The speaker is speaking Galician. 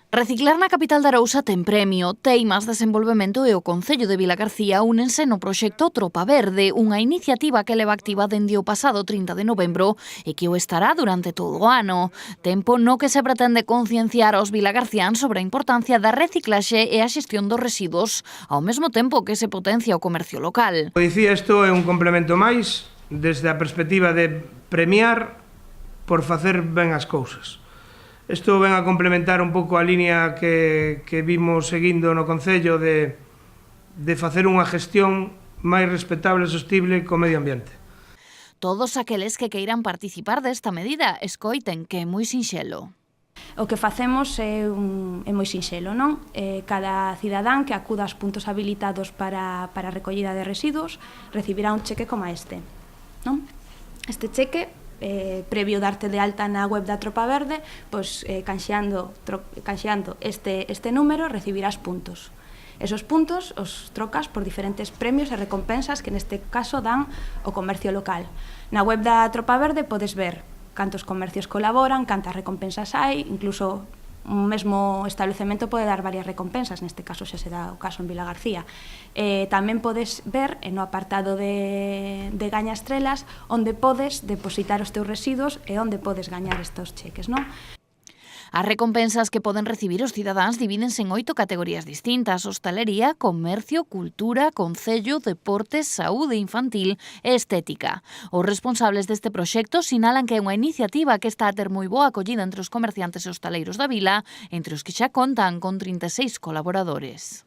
Reciclar na capital de Arousa ten premio. Teimas Desenvolvemento e o Concello de Vilagarcía únense no proxecto Tropa Verde, unha iniciativa que leva activa dende o pasado 30 de novembro e que o estará durante todo o ano. Tempo no que se pretende concienciar aos vilagarciáns sobre a importancia da reciclaxe e a xestión dos residuos, ao mesmo tempo que se potencia o comercio local. Como dicía, isto é un complemento máis desde a perspectiva de premiar por facer ben as cousas. Isto ven a complementar un pouco a línea que vimos seguindo no Concello de facer unha gestión máis respetable e sostible co medio ambiente. Todos aqueles que queiran participar desta medida escoiten que é moi sinxelo. O que facemos é moi sinxelo, non? Cada cidadán que acuda aos puntos habilitados para a recollida de residuos recibirá un cheque como este, non? Este cheque, previo darte de alta na web da Tropa Verde, pois canxeando este número recibirás puntos. Esos puntos os trocas por diferentes premios e recompensas que neste caso dan o comercio local. Na web da Tropa Verde podes ver cantos comercios colaboran, cantas recompensas hai, incluso un mesmo establecemento pode dar varias recompensas, neste caso xa se dá o caso en Vilagarcía. Tamén podes ver no apartado de gaña estrelas onde podes depositar os teus residuos e onde podes gañar estes cheques, non? As recompensas que poden recibir os cidadáns divídense en 8 categorías distintas: hostalería, comercio, cultura, concello, deportes, saúde infantil e estética. Os responsables deste proxecto sinalan que é unha iniciativa que está a ter moi boa acollida entre os comerciantes e hostaleiros da vila, entre os que xa contan con 36 colaboradores.